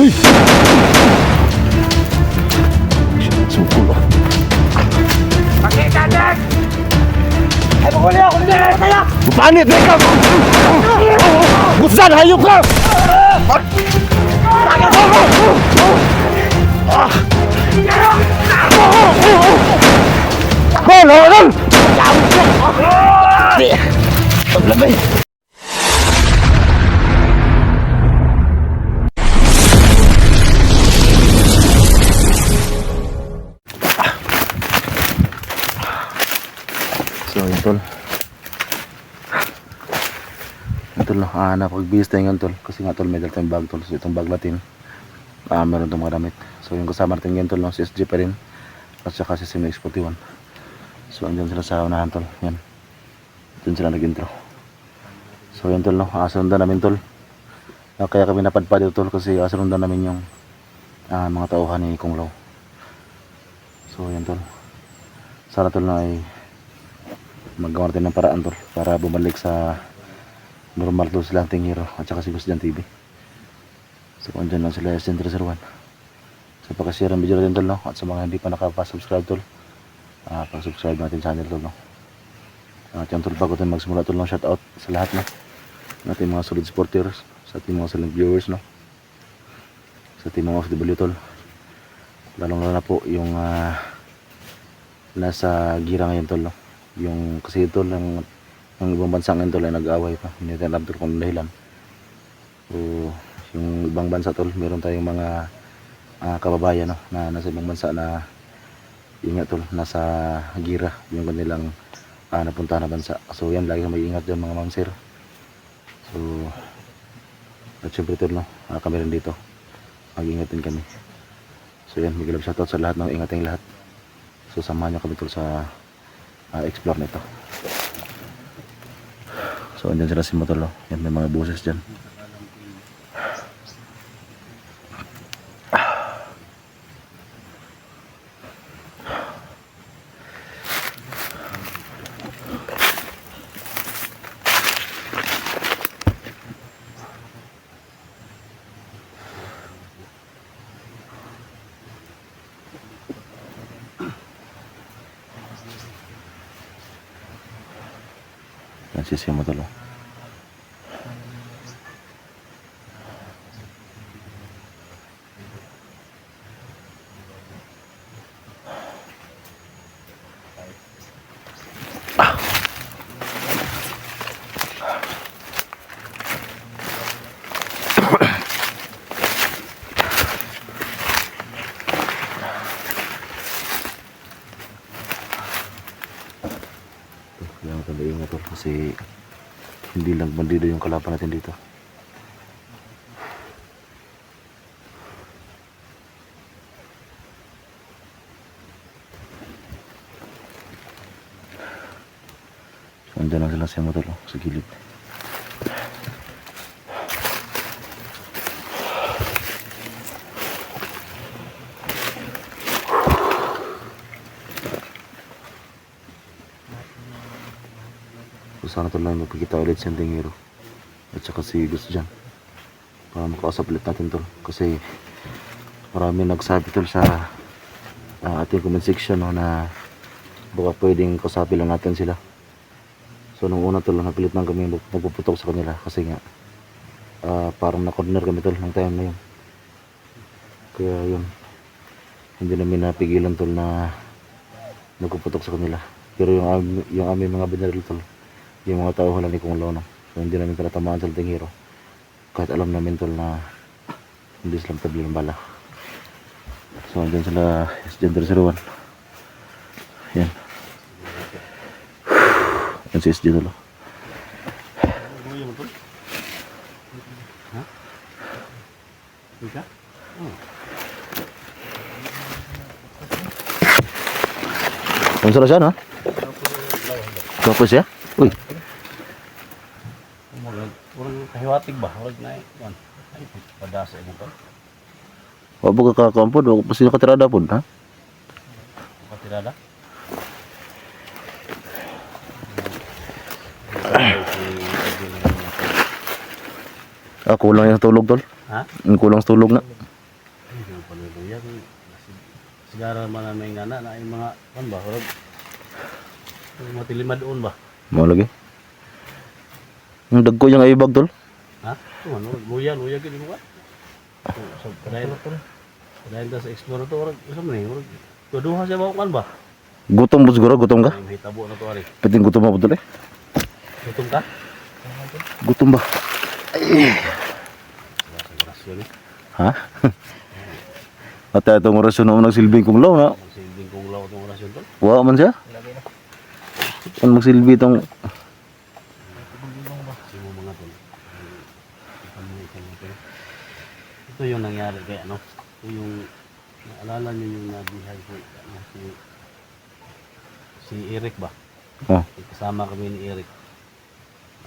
Uy! Sungkulo. Pakita, Jack! Ay, maguli ako! Hindi na kaya! Panit! Ikaw! Gusan! Hayop ka! Hola! Paglamay! So yun tol, napag-bihis tayo ngayon tol. Kasi nga tol, may dala tayong bag tol. So itong bag natin, meron itong mga damit. So yung kasama natin ngayon tol, si SG pa rin, at saka si CMX41. So andyan sila sa unahan tol. Yan, dyan sila nag-intro. So yun tol, sundan namin tol. Kaya kami napadpad dito tol, kasi sundan namin yung mga tauhan ni Kung Lao. So yun tol, sana tol na ay magawa natin ng paraan tol para bumalik sa normal tol sila Ating Hero at saka si Gusjan TV. So andyan lang sila SN301. So pakishare ang video natin tol, no? At sa mga hindi pa nakapasubscribe tol, pag-subscribe natin channel tol, no? At yung tol, bago tayo magsimula tol, no? Shout out sa lahat, no? Natin mga solid supporters, sa ating mga solid viewers, no? Sa ating mga OFW tol, lalong lalo na po yung nasa gira ngayon tol, no? Yung kasi tol, ng ibang bansa ngayon tol ay nag-aaway pa, hindi tayo alam tol kung dahilan. So yung ibang bansa tol, meron tayong mga kababayan, no, na nasa ibang bansa na yun nga tol, nasa gira yung kanilang napunta na bansa. So yan, lagi may ingat dyan mga ma'am sir. So at syempre tol, no, kami rin dito, mag-ingat din kami. So yan, mag-love shoutout sa lahat, ng ingat yung lahat. So samahan nyo kami tol sa explore nito. So andyan sila si Motolo. Yan, may mga buses dyan. Yan si Motolo. Kailangan tandaan nga tol, kasi hindi lang bandido yung kalaban natin dito. Andyan lang sila sa motor sa gilid. So sana tol na magpagkita ulit si Ating Hero at saka si Gusjan para makausap ulit natin tol, kasi marami nagsabi tol sa ating comment section, no, na baka pwedeng kausapin lang natin sila. So nung una tol, napilit lang kami magpuputok sa kanila kasi nga parang na-corner kami tol ng time na yun. Kaya yun, hindi namin napigilan tol na magpuputok sa kanila. Pero yung aming mga binaril tol, yung mga tao wala ni Kung Lao, no? So hindi namin pinatamaan sa Ating Hero kahit alam namin tol na hindi sila tabi ng bala. So andyan sila SN301. Yan, yan si SG tol. Ha? Ika? Ang sarap siya, no? Tapos siya? Uy, Urang kahiwatig ba? Urang na yan. Ay, padasa mo ka. wag mo kakakampod, wag pa sila katirada po, ha? Patirada? Kulang yung tulog tol. Ha? Kulang sa tulog na. Dara man na may ngana na yung mga kan ba, hurag. Yung mga tilimad doon ba? Mo lagi. Yung dagko yung ibag tol. Ha? Ano, luya gid mo ka. So, padayon ta sa explore to, hurag, isa man hurag. Duduha siya ba kan ba? Gutom mo siguro, gutom ka? May hitabo na to ari. Piting gutom mo tol eh. Gutom ka? Gutom ba? Orasyon eh. Ha? At itong orasyon na nagsilbing kong law na. Magsilbing kong law itong orasyon to. Wa man siya. Kung magsilbi itong Sino mga to. Ito yung nangyari kay ano. Ito yung naalala niyo yung nabihay ko ano, si Eric ba? oh, Kasama kami ni Eric.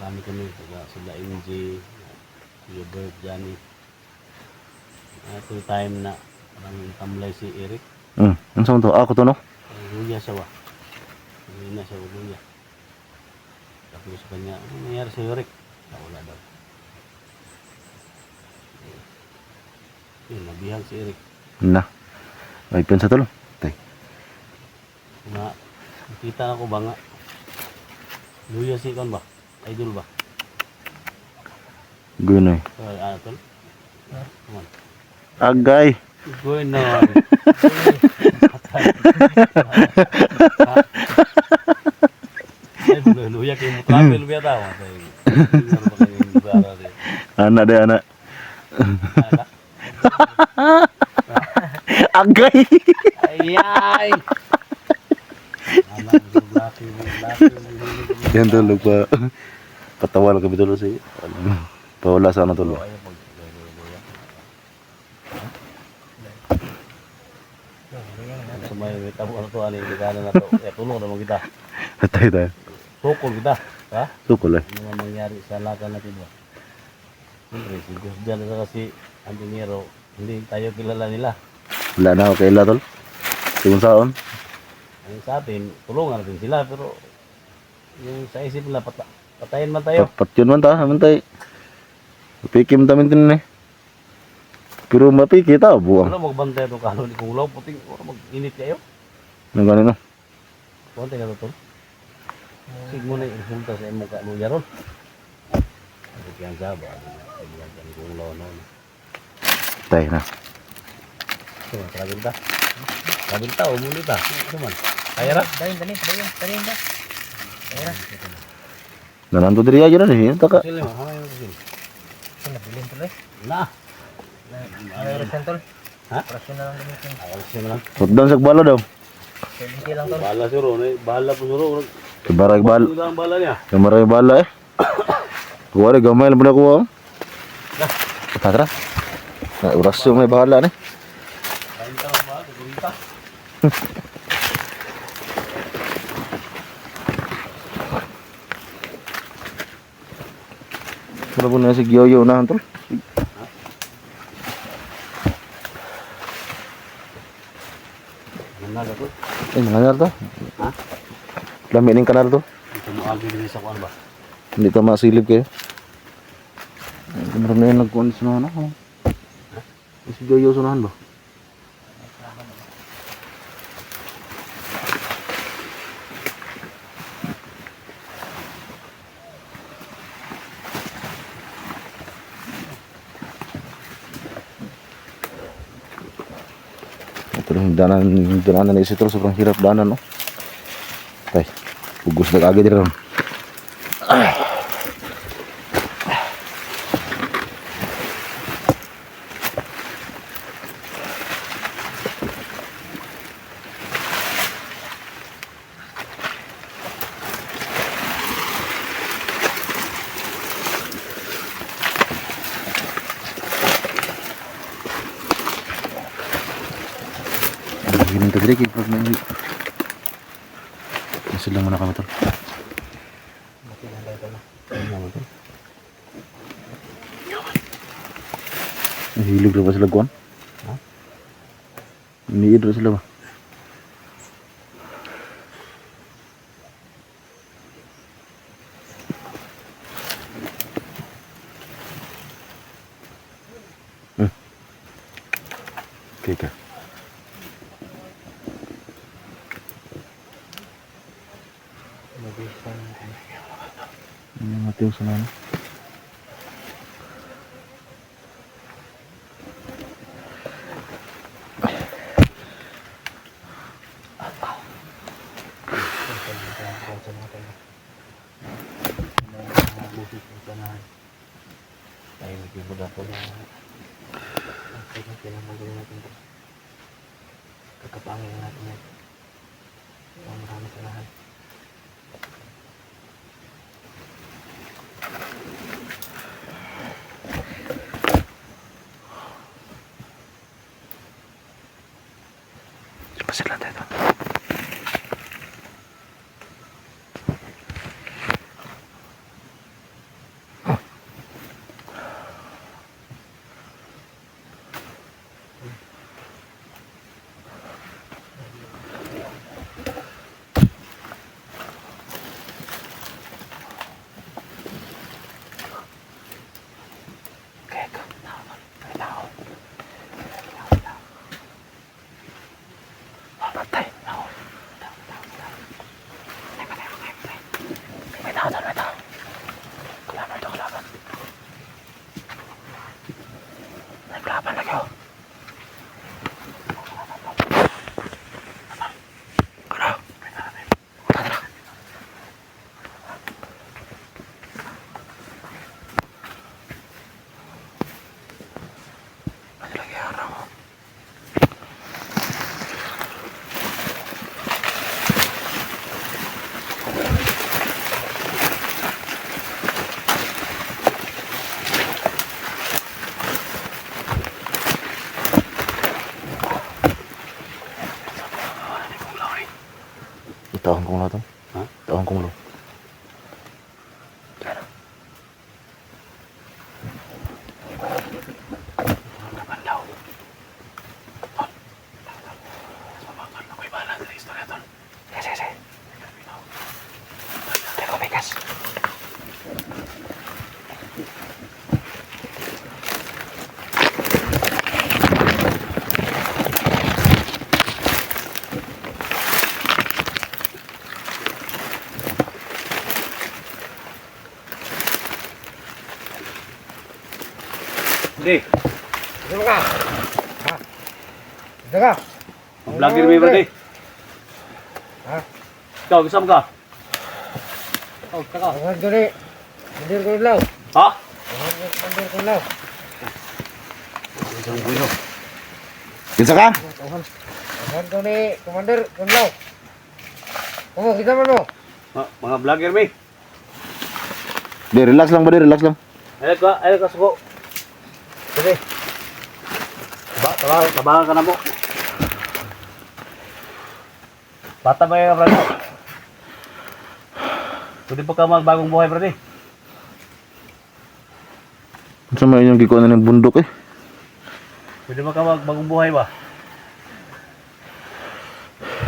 Marami kami sila MJ, si Bert, Johnny. Ito yung time na parang tamlay si Eric. ano sa to? Ako to no? Luya siya ba? Luya siya, luya. Tapos sa kanya, ano nangyari sa Eric? Wala daw. Yun, nabihag si Eric. Na. Ay pensa tol. Tay. Na, nakita na ko ba nga? Luya si kon ba? Idol ba? Gunoy. Ano tol? Come on. Agay. Going na. Luya kayo mo travel biya tao. Anak deh anak. Agay. Ayay. Yan tol lupa. Patawa lang kami tol sih. Pawala sana tol. Sumay may tabo ano to ani ligana na to. Tulong naman kita. Tay tay. Sukol kita. Ha? Sukol eh. Ano nga mangyari sa lakan natin ba? Siyempre, si Gusdan na kasi Antinero, hindi tayo kilala nila. Wala na ako kay ila tol. Sigun saon. Ang sa atin, tulungan natin sila, pero yung sa isip nila, patayin man tayo. Pat yun man ta, tay. Pikim tamin tin eh. Pero mapiki ta buang. Ano magbantay itong kanon ni Kulaw, puting mag-init kayo. Nang ganun no. Kuwante ka to, tol. Sig mo na yung resulta sa imong kaluya ron. Ano kaya ang saba? Kailangan ka ni Kulaw noon. Tay na. Ito, karabinta. Karabinta, umulit ha. Ito man. Kaya ra? Dahin ba? Kaya Nananto diri aja na eh. Taka. Sili mo, hamay mo sili. nabilin tuloy. Na! May orasyon tol. Ha? Orasyon na lang gamitin. Awal siya na lang. Pagdan sa bala daw. 70 lang tol. Bahala si Ron eh. Bahala po si Ron. Ibarag bala. Ito ang bala niya. Maray bala eh. Kuwari gamay lang pala ko. Tatra. Na orasyon may bahala ni. Kain ka lang ba? Tagurita. Pero po na si Gyoyo na tol. Nanaga ko. Nangyar to. Ha? Lami ning kanal to. Ito mo albi din sa kuan ba? Hindi to masilip kayo. Meron na yung nagkuhan sa ano. Si Gyoyo sunahan ba? Ito yung danan na isi tol. Sobrang hirap danan no. Tay, pugos na kagad rin. Hiling tadi kay pag nang Nasilang muna kami tol. Hilig na ba sila kuhan? Ha? Iniid na sila ba? Okay ka. yung sunod. Tayo nagkibuga po na kailangan natin ito. Kakapangin natin yan. Marami sa lahat. Pasir lang tayo. Naglaban lagi oh. Ano? Tara. Ano lagi araw mo? Tahun kong lo to? Ha? Tahun kong lo. Hindi. Diyan ka. Ha? Diyan ka. Vlogger mo ba di? Ha? Ikaw, kasama ka? Oh, taka. Ang gani. Mandir ko ilaw. Ha? Mandir ko ilaw. Isang bulo. Kinsa ka? Ang gani. Commander ko ilaw. Oh, kita mo. Mga vlogger mi. Di, relax lang ba di? Relax lang. Ayaw ka suko. Sige. Tabakan ka na po. Bata ba yung brad? Pwede pa ka magbagong buhay brad eh. Sa mga inyong gikuha na ng bundok eh. Pwede pa ka magbagong buhay ba?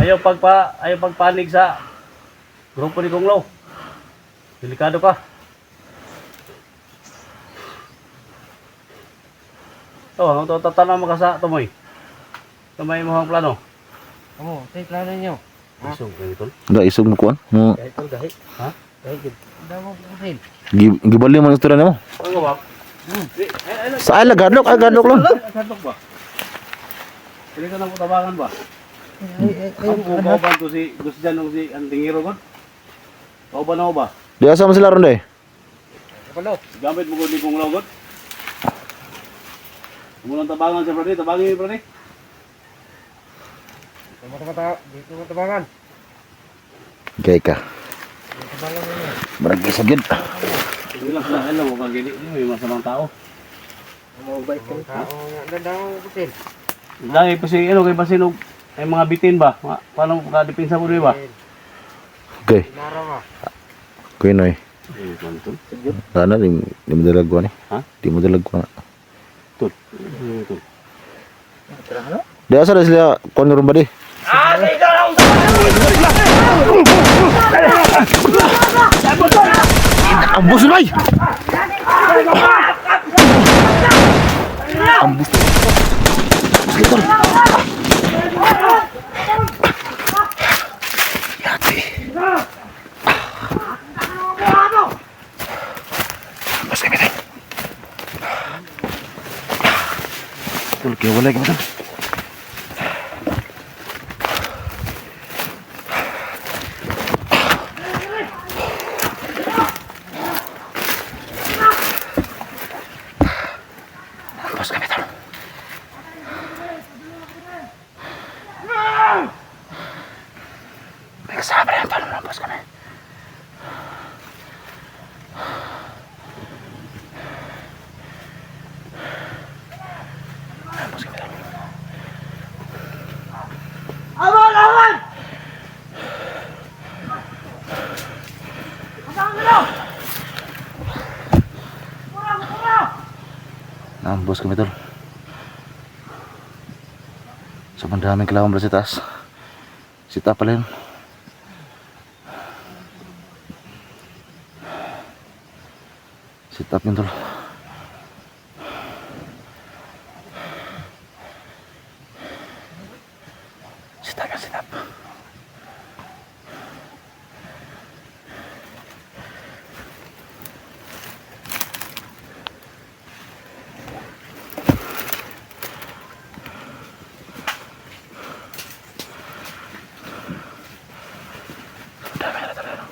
Ayaw pagpanig sa grupo ni Kong Lo. Delikado ka. Oh, tatanaw mo ka sa tumoy. Tumoy mo ang plano. Kamu, tay plano niyo. Isog kayo tol. Da, isog mo kuhan. Mo, Dahil tol dahil. Ha? Dahil gid. Damo ko sin. gibali mo ang istorya nimo. Ano ba? Sa ay gadlok lang. Santok ba? Pwede ka na po tabangan ba? Ay, Ang kauban to si Gusjan o si Antingiro ba? Kauban na mo ba? Di asa mo sila ron de. Kapalo. Gamit mo ko ni Kong Lo god? Mulang tabangan sa brade, tabangin yung brade. Dito mo tabangan. Okay ka. Tabangan mo niya. Barangay sa gid. Hindi lang sila, alam mo kang gini, may masamang tao. Mabait ka. Tao nga damo ko sin. Lagi pa si, kay Basinog, ay mga bitin ba? Paano kadipinsa mo rin ba? Okay. Nara ma. Kuinoy. Eh, kanto. Sana di mo dalagwa ni. Ha? Di mo dalagwa. Tut. Tut. Di asa na sila kuhan ron ba di? Ambus bay. Ambus. Sekitar. Hati. Tol, kaya wala kami tol. Bos kami tol. May kasama rin tol, bos kami. Bos kami tol. Aman! Aman! Kasama nyo! Bos kami tol. So daming kailangan pala sa taas. Sita pala yun. Sit up yun tol. Sit up yun, sit up. Dami na talaga.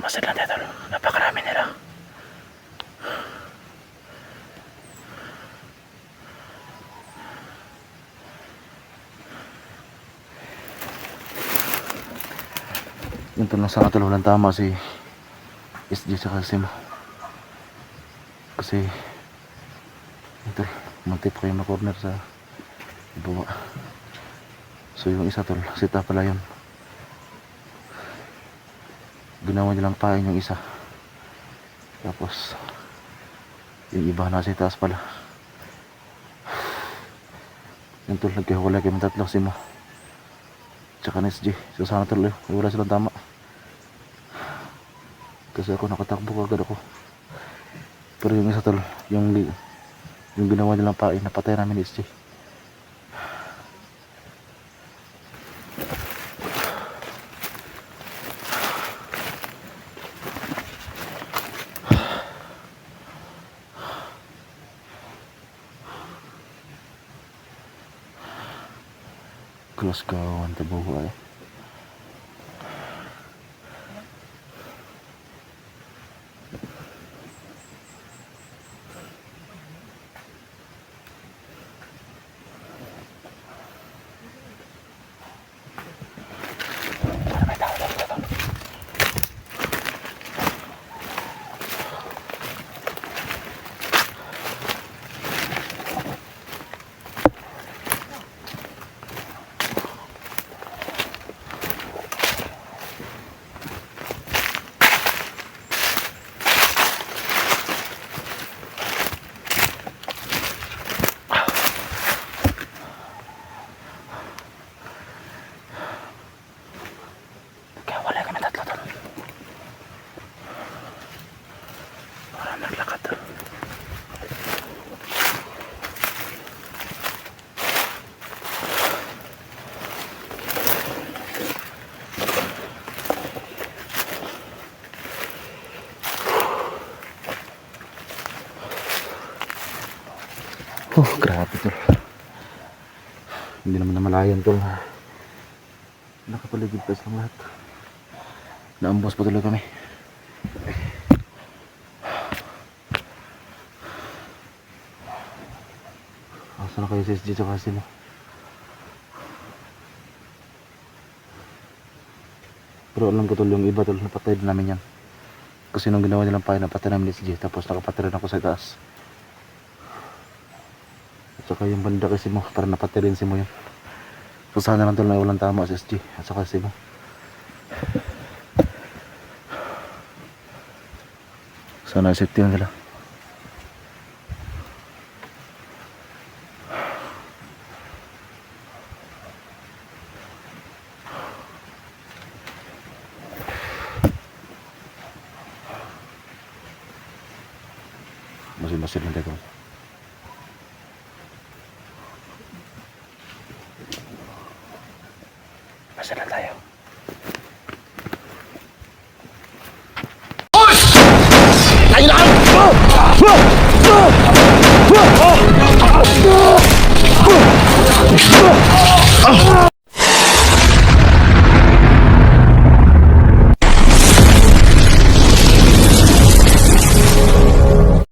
Masid lang dito. Napakarami nila. Yung tulong sa katulong walang tama si SG sa Kasimo. Kasi ito, muntik kayo ma-corner sa ibaba. So yung isa tol, sita pala yun. Ginawa nilang pain yung isa. Tapos yung iba nasa taas pala. Yung tol, nagkahiwalay kayo ng tatlo, Simo tsaka ni SG. So sana tol, wala silang tama. Kasi ako nakatakbo agad ako. Pero yung isa tol, yung ginawa nilang pain, napatay namin ni SG. Close kawan tabuhay. Grabe tol. Hindi naman namalayan tol. Nakapaligid pa silang lahat. Naambos pa tuloy kami. Asa na kayo si SG tsaka sila? Pero alam ko tol, yung iba tol, napatay din namin yan. Kasi nung ginawa nilang pahay, napatay namin ni SG. Tapos nakapatay rin ako sa taas. At saka yung banda kasi mo, para napatay rin si mo yun. So sana lang tol na walang tama sa SG. At saka si mo. Sana safety lang nila. Masih lang tayo. Basta na tayo. Tayo lang!